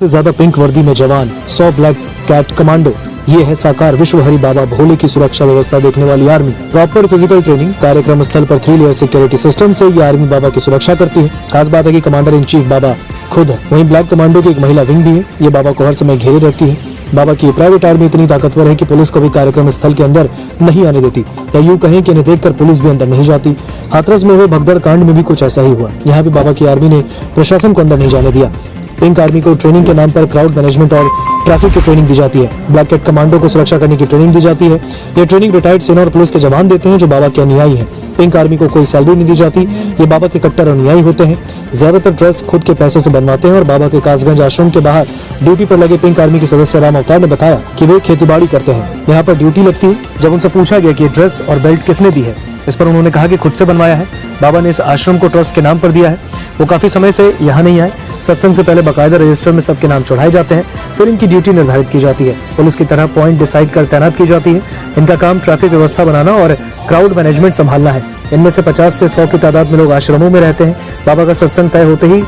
से ज्यादा पिंक वर्दी में जवान, 100 ब्लैक कैट कमांडो, ये है साकार विश्व हरि बाबा भोले की सुरक्षा व्यवस्था देखने वाली आर्मी। प्रॉपर फिजिकल ट्रेनिंग, कार्यक्रम स्थल पर 3 लेयर सिक्योरिटी सिस्टम से ये आर्मी बाबा की सुरक्षा करती है। खास बात है कि कमांडर इन चीफ बाबा खुद है। वहीं ब्लैक कमांडो की एक महिला विंग भी है, ये बाबा को हर समय घेरे रहती है। बाबा की प्राइवेट आर्मी इतनी ताकतवर है कि पुलिस को भी कार्यक्रम स्थल के अंदर नहीं आने देती, या यूं कहें कि इन्हें देखकर पुलिस भी अंदर नहीं जाती। हाथरस में हुए भगदड़ कांड में भी कुछ ऐसा ही हुआ। यहाँ भी बाबा की आर्मी ने प्रशासन को अंदर नहीं जाने दिया। पिंक आर्मी को ट्रेनिंग के नाम पर क्राउड मैनेजमेंट और ट्रैफिक की ट्रेनिंग दी जाती है। ब्लैक कैट कमांडो को सुरक्षा करने की ट्रेनिंग दी जाती है। ये ट्रेनिंग रिटायर्ड सेना और पुलिस के जवान देते हैं जो बाबा के अनुयायी हैं। पिंक आर्मी को कोई सैलरी नहीं दी जाती, ये बाबा के कट्टर अनुयायी होते हैं। ज्यादातर ड्रेस खुद के पैसे से बनवाते हैं और बाबा के कासगंज आश्रम के बाहर ड्यूटी पर लगे पिंक आर्मी के सदस्य राम अवतार ने बताया कि वे खेतीबाड़ी करते हैं, यहाँ पर ड्यूटी लगती है। जब उनसे पूछा गया कि ड्रेस और बेल्ट किसने दी है, इस पर उन्होंने कहा कि खुद से बनवाया है। बाबा ने इस आश्रम को ट्रस्ट के नाम पर दिया है। वो काफी समय से यहाँ नहीं आए। सत्संग से पहले बाकायदा रजिस्टर में सबके नाम चढ़ाए जाते हैं, फिर इनकी ड्यूटी निर्धारित की जाती है। पुलिस की तरह पॉइंट डिसाइड कर तैनात की जाती है। इनका काम ट्रैफिक व्यवस्था बनाना और क्राउड मैनेजमेंट संभालना है। इनमें से 50 से 100 की तादाद में लोग आश्रमों में रहते हैं। बाबा का सत्संग तय होते ही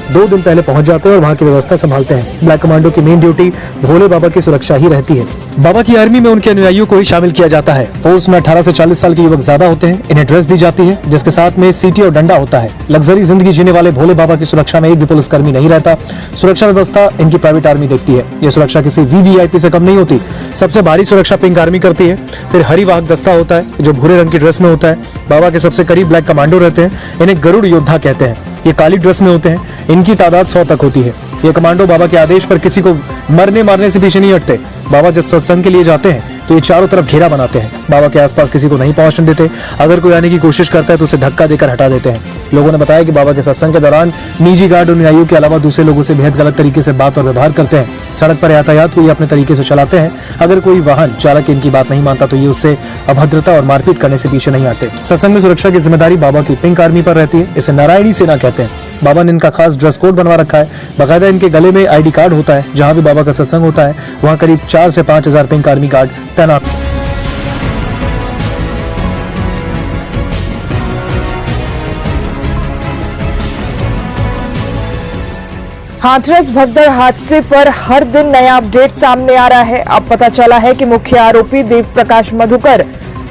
2 दिन पहले पहुंच जाते हैं और वहां की व्यवस्था संभालते हैं। ब्लैक कमांडो की मेन ड्यूटी भोले बाबा की सुरक्षा ही रहती है। बाबा की आर्मी में उनके अनुयायियों को ही शामिल किया जाता है। फोर्स में 18 से 40 साल के युवक ज्यादा होते हैं। इन्हें ड्रेस दी जाती है जिसके साथ में सीटी और डंडा होता है। लग्जरी जिंदगी जीने वाले भोले बाबा की सुरक्षा में एक भी पुलिसकर्मी नहीं रहता। सुरक्षा व्यवस्था इनकी प्राइवेट आर्मी देखती है। ये सुरक्षा किसी वीवीआईपी से कम नहीं होती। सबसे भारी सुरक्षा पिंक आर्मी करती है। फिर हरिवाहक दस्ता होता है जो भूरे रंग की ड्रेस में होता है। बाबा के सबसे करीब ब्लैक कमांडो रहते हैं। इन्हें गरुड़ योद्धा कहते हैं। ये काली ड्रेस में होते हैं। इनकी तादाद 100 तक होती है। ये कमांडो बाबा के आदेश पर किसी को मरने मारने से पीछे नहीं हटते। बाबा जब सत्संग के लिए जाते हैं तो ये चारों तरफ घेरा बनाते हैं। बाबा के आसपास किसी को नहीं पहुंचने देते। अगर कोई आने की कोशिश करता है तो उसे धक्का देकर हटा देते हैं। लोगों ने बताया कि बाबा के सत्संग के दौरान निजी गार्ड अनुयायियों के अलावा दूसरे लोगों से बेहद गलत तरीके से बात और व्यवहार करते हैं। सड़क पर यातायात को ये अपने तरीके से चलाते हैं। अगर कोई वाहन चालक इनकी बात नहीं मानता तो ये उससे अभद्रता और मारपीट करने से पीछे नहीं हटते। सत्संग में सुरक्षा की जिम्मेदारी बाबा की पिंक आर्मी पर रहती है। इसे नारायणी सेना कहते हैं। बाबा ने इनका खास ड्रेस कोड बनवा रखा है। बाकायदा इनके गले में आईडी कार्ड होता है। जहां भी बाबा का सत्संग होता है वहां करीब 4 से 5 हजार पिंक आर्मी गार्ड तैनात। हाथरस भगदड़ हादसे पर हर दिन नया अपडेट सामने आ रहा है। अब पता चला है कि मुख्य आरोपी देव प्रकाश मधुकर,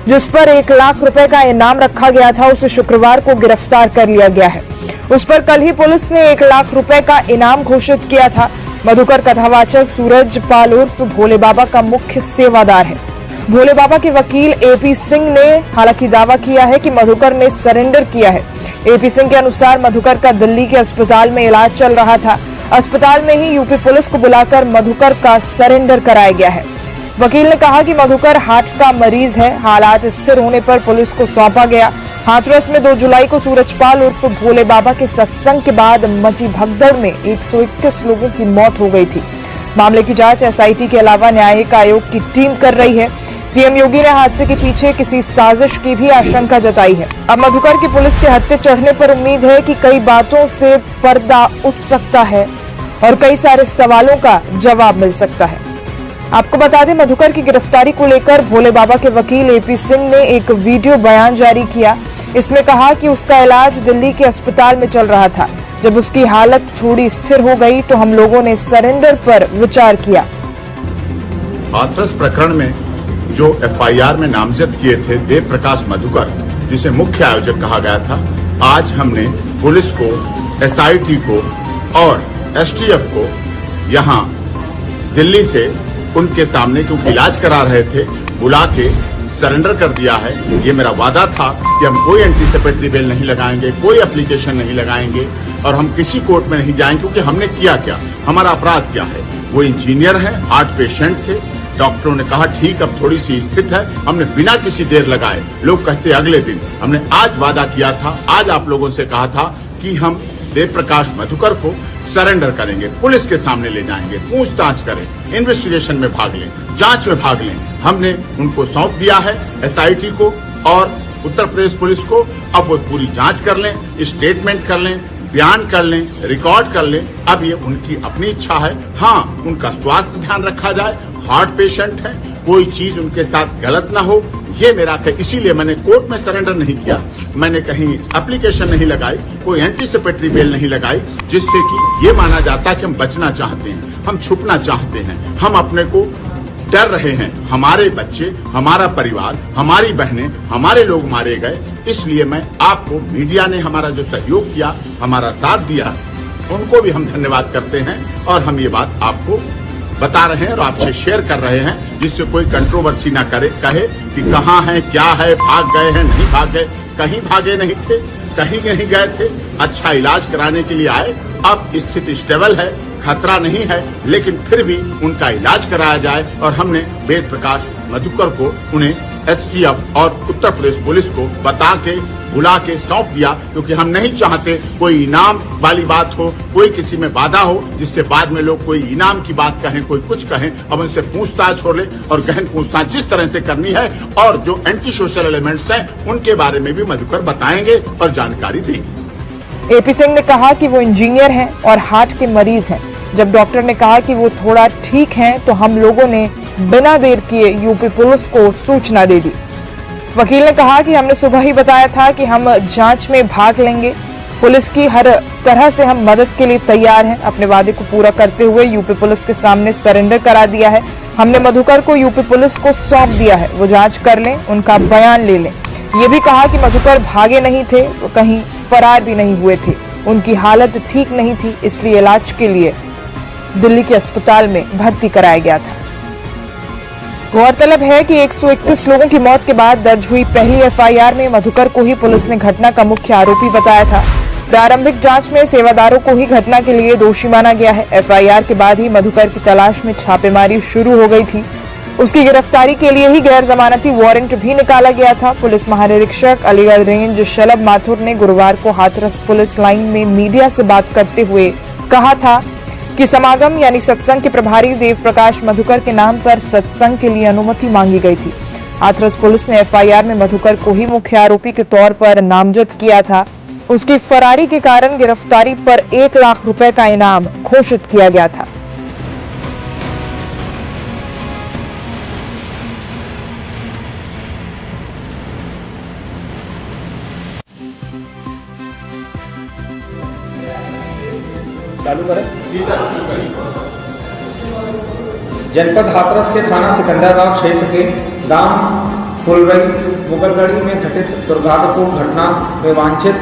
जिस पर 1 लाख रुपए का इनाम रखा गया था, उसे शुक्रवार को गिरफ्तार कर लिया गया है। उस पर कल ही पुलिस ने 1 लाख रुपए का इनाम घोषित किया था। मधुकर कथावाचक सूरज पाल उर्फ भोले बाबा का मुख्य सेवादार है। भोले बाबा के वकील एपी सिंह ने हालांकि दावा किया है कि मधुकर ने सरेंडर किया है। एपी सिंह के अनुसार मधुकर का दिल्ली के अस्पताल में इलाज चल रहा था। अस्पताल में ही यूपी पुलिस को बुलाकर मधुकर का सरेंडर कराया गया है। वकील ने कहा कि मधुकर हार्ट का मरीज है। हालात स्थिर होने पर पुलिस को सौंपा गया। हाथरस में 2 जुलाई को सूरजपाल उर्फ भोले बाबा के सत्संग के बाद मची भगदड़ में 121 लोगों की मौत हो गई थी। मामले की जांच एसआईटी के अलावा न्यायिक आयोग की टीम कर रही है। सीएम योगी ने हादसे के पीछे किसी साजिश की भी आशंका जताई है। अब मधुकर की पुलिस के हत्थे चढ़ने पर उम्मीद है कि कई बातों से पर्दा उठ सकता है और कई सारे सवालों का जवाब मिल सकता है। आपको बता दें, मधुकर की गिरफ्तारी को लेकर भोले बाबा के वकील एपी सिंह ने एक वीडियो बयान जारी किया। इसमें कहा कि उसका इलाज दिल्ली के अस्पताल में चल रहा था। जब उसकी हालत थोड़ी स्थिर हो गई तो हम लोगों ने सरेंडर पर विचार किया। हाथरस प्रकरण में जो एफआईआर में नामजद किए थे देव प्रकाश मधुकर, जिसे मुख्य आयोजक कहा गया था, आज हमने पुलिस को, एसआईटी को और एसटीएफ को यहाँ दिल्ली से उनके सामने, क्योंकि इलाज करा रहे थे, बुला के सरेंडर कर दिया है। ये मेरा वादा था कि हम कोई एंटीसिपेटरी बेल नहीं लगाएंगे, कोई एप्लीकेशन नहीं लगाएंगे और हम किसी कोर्ट में नहीं जाएंगे, क्योंकि हमने किया क्या, हमारा अपराध क्या है। वो इंजीनियर है, 8 पेशेंट थे। डॉक्टरों ने कहा ठीक अब थोड़ी सी स्थित है। हमने बिना किसी देर लगाए, लोग कहते अगले दिन, हमने आज वादा किया था, आज आप लोगों से कहा था कि हम देव प्रकाश मधुकर को सरेंडर करेंगे, पुलिस के सामने ले जाएंगे, पूछताछ करें, इन्वेस्टिगेशन में भाग लें, जांच में भाग लें। हमने उनको सौंप दिया है एसआईटी को और उत्तर प्रदेश पुलिस को। अब वो पूरी जांच कर लें, स्टेटमेंट कर लें, बयान कर लें, रिकॉर्ड कर लें। अब ये उनकी अपनी इच्छा है। हाँ, उनका स्वास्थ्य ध्यान रखा जाए, हार्ट पेशेंट है, कोई चीज उनके साथ गलत ना हो, ये मेरा इसीलिए मैंने कोर्ट में सरेंडर नहीं किया, मैंने कहीं एप्लीकेशन नहीं लगाई, कोई एंटीसिपेटरी बेल नहीं लगाई, जिससे कि ये माना जाता है कि हम बचना चाहते हैं, हम छुपना चाहते हैं, हम अपने को डर रहे हैं, हमारे बच्चे, हमारा परिवार, हमारी बहनें, हमारे लोग मारे गए। इसलिए मैं आपको, मीडिया ने हमारा जो सहयोग किया, हमारा साथ दिया, उनको भी हम धन्यवाद करते हैं और हम ये बात आपको बता रहे हैं और आपसे शेयर कर रहे हैं, जिससे कोई कंट्रोवर्सी ना कहे कि कहाँ है, क्या है, भाग गए हैं, नहीं भाग गए। कहीं भागे नहीं थे, कहीं नहीं गए थे, अच्छा इलाज कराने के लिए आए। अब स्थिति स्टेबल है, खतरा नहीं है, लेकिन फिर भी उनका इलाज कराया जाए। और हमने वेद प्रकाश मधुकर को उन्हें एसटीएफ और उत्तर प्रदेश पुलिस को बुला के सौंप दिया, क्योंकि हम नहीं चाहते कोई इनाम वाली बात हो, कोई किसी में बाधा हो, जिससे बाद में लोग कोई इनाम की बात कहें, कोई कुछ कहें। अब उनसे पूछताछ हो ले और गहन पूछताछ जिस तरह से करनी है, और जो एंटी सोशल एलिमेंट्स हैं उनके बारे में भी मधुकर बताएंगे और जानकारी देंगे। एपी सिंह ने कहा कि वो इंजीनियर हैं और हार्ट के मरीज हैं। जब डॉक्टर ने कहा कि वो थोड़ा ठीक हैं, तो हम लोगों ने बिना देर किए यूपी पुलिस को सूचना दे दी। वकील ने कहा कि हमने सुबह ही बताया था कि हम जांच में भाग लेंगे। पुलिस की हर तरह से हम मदद के लिए तैयार हैं। अपने वादे को पूरा करते हुए यूपी पुलिस के सामने सरेंडर करा दिया है। हमने मधुकर को यूपी पुलिस को सौंप दिया है, वो जांच कर लें, उनका बयान ले लें। ये भी कहा कि मधुकर भागे नहीं थे, वो कहीं फरार भी नहीं हुए थे, उनकी हालत ठीक नहीं थी, इसलिए इलाज के लिए दिल्ली के अस्पताल में भर्ती कराया गया था। गौरतलब है कि 131 लोगों की मौत के बाद दर्ज हुई पहली एफआईआर में मधुकर को ही पुलिस ने घटना का मुख्य आरोपी बताया था। प्रारंभिक जांच में सेवादारों को ही घटना के लिए दोषी माना गया है। एफआईआर के बाद ही मधुकर की तलाश में छापेमारी शुरू हो गई थी। उसकी गिरफ्तारी के लिए ही गैर जमानती वारंट भी निकाला गया था। पुलिस महानिरीक्षक अलीगढ़ रेंज शलभ माथुर ने गुरुवार को हाथरस पुलिस लाइन में मीडिया से बात करते हुए कहा था कि समागम यानी सत्संग के प्रभारी देव प्रकाश मधुकर के नाम पर सत्संग के लिए अनुमति मांगी गई थी। हाथरस पुलिस ने एफआईआर में मधुकर को ही मुख्य आरोपी के तौर पर नामजद किया था। उसकी फरारी के कारण गिरफ्तारी पर 1 लाख रुपए का इनाम घोषित किया गया था। चालू करें। जनपद हाथरस के थाना सिकंदराबाद क्षेत्र के गांव फुलरई मुगलगढ़ी में घटित दुर्भाग्यपूर्ण घटना में वांछित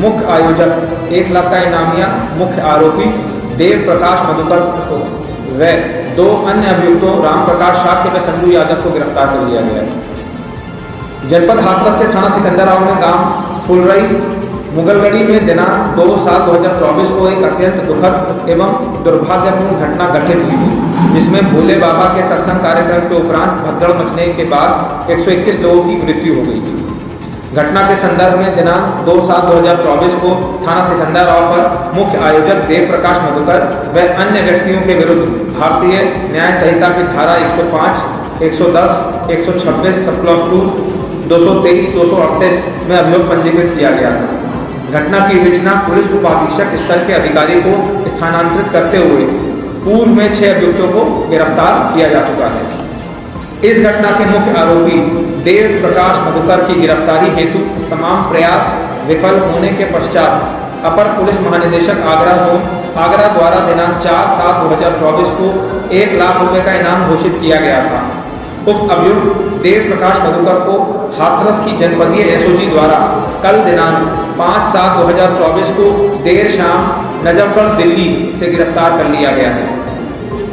मुख्य आयोजक 1 लाख का इनामिया मुख्य आरोपी देव प्रकाश मधुकर को व 2 अन्य अभियुक्तों राम प्रकाश शाक्य व संजू यादव को गिरफ्तार कर लिया गया है। जनपद हाथरस के थाना सिकंदराबाद में गांव फुलरई मुगलगढ़ी में दिनांक 2/7/2024 को एक अत्यंत दुखद एवं दुर्भाग्यपूर्ण घटना घटित हुई थी, जिसमें भोले बाबा के सत्संग कार्यक्रम के उपरांत भगदड़ मचने के बाद 121 लोगों की मृत्यु हो गई थी। घटना के संदर्भ में दिनांक 2/7/2024 को थाना सिकंदराबाद पर मुख्य आयोजक देव प्रकाश मधुकर व अन्य व्यक्तियों के विरुद्ध भारतीय न्याय संहिता की धारा 105, 110, 126 सब क्लॉज 2, 223, 238 में अभियोग पंजीकृत किया गया था। घटना की विवेचना पुलिस उपाधीक्षक स्तर के अधिकारी को स्थानांतरित करते हुए पूर्व में 6 अभियुक्तों को गिरफ्तार किया जा चुका है। इस घटना के मुख्य आरोपी देव प्रकाश मधुकर की गिरफ्तारी हेतु तमाम प्रयास विफल होने के पश्चात अपर पुलिस महानिदेशक आगरा द्वारा दिनांक 4/7/2024 को 1 लाख रुपए का इनाम घोषित किया गया था। उक्त अभियुक्त देव प्रकाश मधुकर को हाथरस की जनपदीय एसओजी द्वारा कल दिनांक 5/7/2024 को देर शाम नजफगढ़ दिल्ली से गिरफ्तार कर लिया गया है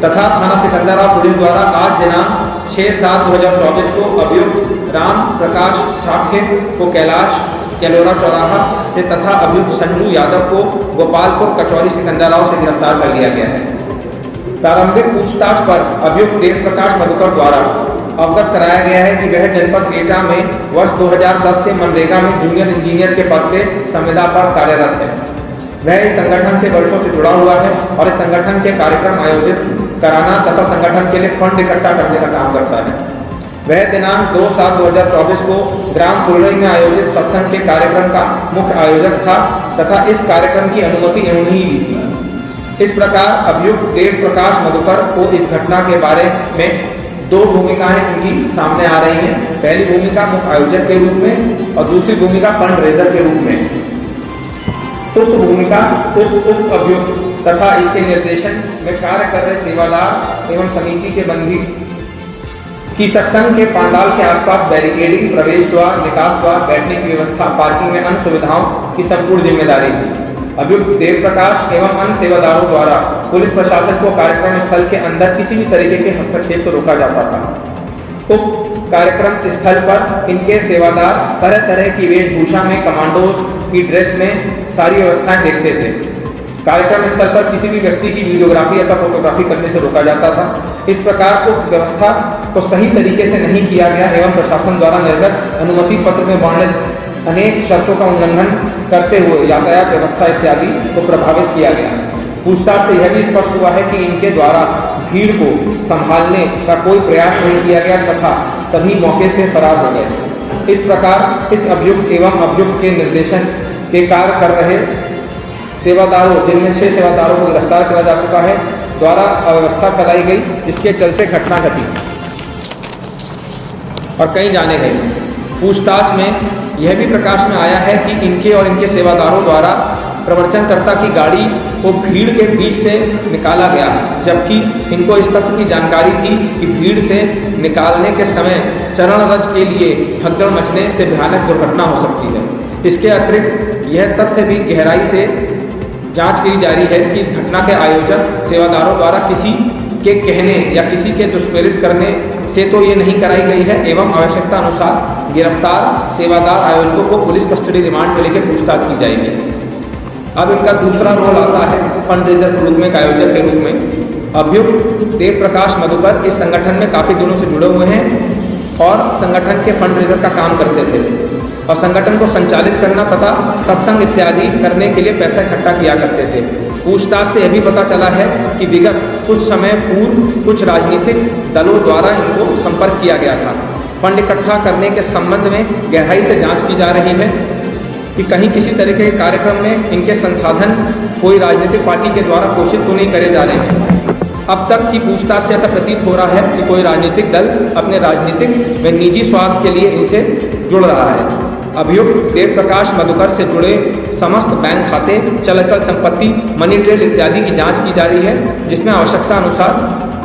तथा थाना सिकंदराबाद पुलिस द्वारा आज दिनांक 6/7/2024 को अभियुक्त राम प्रकाश शाक्य को कैलाश कैलोरा चौराहा से तथा अभियुक्त संजू यादव को गोपालपुर कचौरी सिकंदराबाद से गिरफ्तार कर लिया गया है। प्रारंभिक पूछताछ पर अभियुक्त देव प्रकाश मधुकर द्वारा अवगत कराया गया है कि वह जनपद एटा में वर्ष 2010 से मनरेगा में जूनियर इंजीनियर के पद पे संविदा पर कार्यरत है। वह इस संगठन से वर्षों से जुड़ा हुआ है और इस संगठन के कार्यक्रम आयोजित कराना तथा संगठन के लिए फंड इकट्ठा करने का काम करता है। वह दिनांक 2/7/2024 को ग्राम फुलरई में आयोजित सत्संग के कार्यक्रम का मुख्य आयोजक था तथा इस कार्यक्रम की अनुमति इन्होंने ही दी थी। इस प्रकार अभियुक्त देव प्रकाश मधुकर को इस घटना के बारे में दो भूमिकाएं इनकी सामने आ रही हैं। पहली भूमिका मुख्य आयोजक के रूप में और दूसरी भूमिका फंड रेजर के रूप में। उक्त भूमिका उक्त अभियुक्त तथा इसके निर्देशन में कार्य कर रहे सेवादार एवं समिति के बंदी की सत्संग के पंडाल के आसपास बैरिकेडिंग, प्रवेश द्वार, निकास द्वार, बैठने की व्यवस्था, पार्किंग में अन्य सुविधाओं की संपूर्ण जिम्मेदारी थी। अभियुक्त देव प्रकाश एवं अन्य सेवादारों द्वारा पुलिस प्रशासन को कार्यक्रम स्थल के अंदर किसी भी तरीके के हस्तक्षेप से रोका जाता था। उक्त कार्यक्रम स्थल पर इनके सेवादार तरह तरह की वेशभूषा में, कमांडोज की ड्रेस में सारी व्यवस्थाएं देखते थे। कार्यक्रम स्थल पर किसी भी व्यक्ति की वीडियोग्राफी अथवा फोटोग्राफी करने से रोका जाता था। इस प्रकार उक्त व्यवस्था को सही तरीके से नहीं किया गया एवं प्रशासन द्वारा निर्गत अनुमति पत्र में वर्णित अनेक शर्तों का उल्लंघन करते हुए यातायात व्यवस्था इत्यादि को प्रभावित किया गया। पूछताछ से यह भी स्पष्ट हुआ है कि इनके द्वारा भीड़ को संभालने का कोई प्रयास नहीं किया गया तथा सभी मौके से फरार हो गए। इस प्रकार इस अभियुक्त एवं अभियुक्त के निर्देशन के कार्य कर रहे सेवादारों, जिनमें 6 सेवादारों को गिरफ्तार किया जा चुका है, द्वारा अव्यवस्था फैलाई गई, जिसके चलते घटना घटी और कई जाने गए। पूछताछ में यह भी प्रकाश में आया है कि इनके और इनके सेवादारों द्वारा प्रवचनकर्ता की गाड़ी को भीड़ के बीच से निकाला गया, जबकि इनको इस तथ्य की जानकारी थी कि भीड़ से निकालने के समय चरण रज के लिए भगदड़ मचने से भयानक दुर्घटना हो सकती है। इसके अतिरिक्त यह तथ्य भी गहराई से जांच की जा रही है कि इस घटना के आयोजक सेवादारों द्वारा किसी के कहने या किसी के दुष्प्रेरित करने से तो ये नहीं कराई गई है एवं आवश्यकता अनुसार गिरफ्तार सेवादार आयोजकों को पुलिस कस्टडी रिमांड में लेकर पूछताछ की जाएगी। अब इनका दूसरा रोल आता है फंड रेजर के रूप में, आयोजक के रूप में। अभियुक्त देव प्रकाश मधुकर इस संगठन में काफी दिनों से जुड़े हुए हैं और संगठन के फंड रेजर का काम करते थे और संगठन को संचालित करना तथा सत्संग इत्यादि करने के लिए पैसा इकट्ठा किया करते थे। पूछताछ से यह भी पता चला है कि विगत कुछ समय पूर्व कुछ राजनीतिक दलों द्वारा इनको संपर्क किया गया था। फंड इकट्ठा करने के संबंध में गहराई से जांच की जा रही है कि कहीं किसी तरह के कार्यक्रम में इनके संसाधन कोई राजनीतिक पार्टी के द्वारा पोषित तो नहीं करे जा रहे हैं। अब तक की पूछताछ से ऐसा प्रतीत हो रहा है कि कोई राजनीतिक दल अपने राजनीतिक व निजी स्वार्थ के लिए इनसे जुड़ रहा है। अभियुक्त देव प्रकाश मधुकर से जुड़े समस्त बैंक खाते, चल अचल संपत्ति, मनी ट्रेल इत्यादि की जांच की जा रही है, जिसमें आवश्यकता अनुसार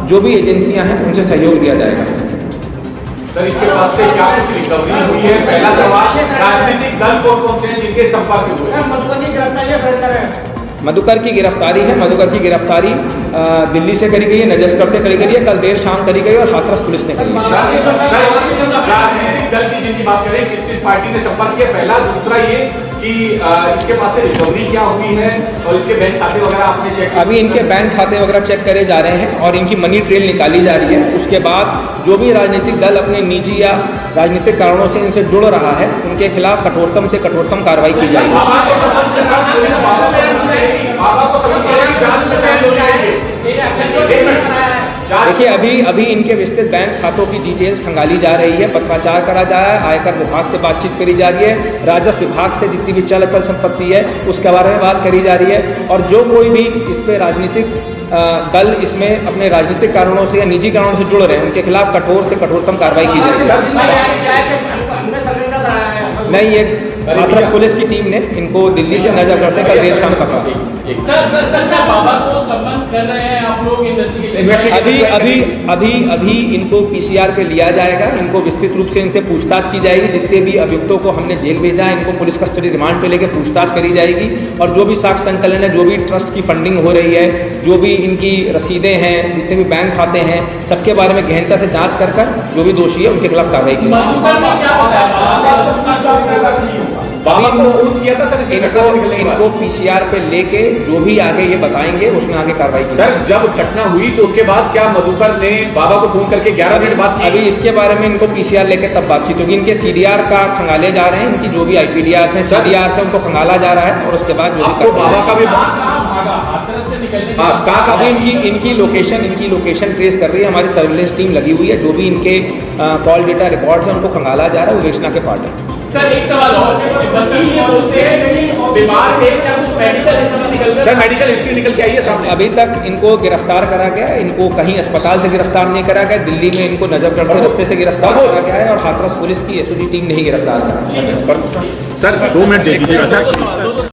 जो भी एजेंसियां हैं उनसे सहयोग दिया जाएगा। सर, इसके बाद से क्या कुछ रिकवरी हुई है? पहला सवाल, राजनीतिक दल कौन से हैं जिनके संपर्क हुए? मधुकर की गिरफ्तारी है। मधुकर की गिरफ्तारी दिल्ली से करी गई है, नजस्कर से करी गई है, कल देर शाम करी गई और हाथरस पुलिस ने करी है। राजनीतिक दल की जिनकी बात करें, किस किस पार्टी ने संपर्क किया? पहला। दूसरा ये कि इसके पास से रिकवरी क्या हुई है और इसके बैंक खाते वगैरह आपने चेक? अभी इनके बैंक खाते वगैरह चेक करे जा रहे हैं और इनकी मनी ट्रेल निकाली जा रही है। उसके बाद जो भी राजनीतिक दल अपने निजी या राजनीतिक कारणों से इनसे जुड़ रहा है, उनके खिलाफ कठोरतम से कठोरतम कार्रवाई की जाएगी। देखिए, अभी इनके विस्तृत बैंक खातों की डिटेल्स खंगाली जा रही है, पत्राचार करा जा रहा है, आयकर विभाग से बातचीत करी जा रही है, राजस्व विभाग से जितनी भी चल अचल संपत्ति है उसके बारे में बात करी जा रही है और जो कोई भी इस पे राजनीतिक दल इसमें अपने राजनीतिक कारणों से या निजी कारणों से जुड़ रहे हैं, उनके खिलाफ कठोर से कठोरतम कार्रवाई की जाएगी। नहीं, ये हाथरस पुलिस की टीम ने इनको दिल्ली से नजरगढ़ से कल देर शाम पकड़ा। बाबा को संबंध कर रहे हैं आप लोग? अभी इनको पीसीआर पे लिया जाएगा, इनको विस्तृत रूप से इनसे पूछताछ की जाएगी। जितने भी अभियुक्तों को हमने जेल भेजा है, इनको पुलिस कस्टडी रिमांड पे लेकर पूछताछ करी जाएगी और जो भी साक्ष्य संकलन है, जो भी ट्रस्ट की फंडिंग हो रही है, जो भी इनकी रसीदें हैं, जितने भी बैंक खाते हैं, सबके बारे में गहनता से जांच कर जो भी दोषी है उनके खिलाफ कार्रवाई की इनको पीसीआर पे लेके जो भी आगे ये बताएंगे उसमें आगे कार्रवाई की। सर, जब घटना हुई तो उसके बाद क्या मधुकर ने बाबा को फोन करके 11 मिनट बाद? अभी इसके बारे में इनको पीसीआर लेके तब बातचीत होगी। इनके सीडीआर का खंगाले जा रहे हैं, इनकी जो भी आईपीडीआर है, सीडीआर से उनको खंगाला जा रहा है और उसके बाद जो भी बाबा का भी इनकी लोकेशन ट्रेस कर रही है, हमारी सर्विलेंस टीम लगी हुई है। जो भी इनके कॉल डेटा रिकॉर्ड्स हैं उनको खंगाला जा रहा है, वो वेचना के पार्ट है। सर, एक सवाल और, वकील ये बोलते हैं कि बीमार थे, क्या कुछ मेडिकल निकल? सर, मेडिकल हिस्ट्री निकल के आई है सामने। अभी तक इनको गिरफ्तार करा गया है, इनको कहीं अस्पताल से गिरफ्तार नहीं करा गया, दिल्ली में इनको नजरगढ़ से रास्ते से गिरफ्तार करा गया है और हाथरस पुलिस की एसओजी टीम नहीं गिरफ्तार करा। सर 2 मिनट दे दीजिएगा सर।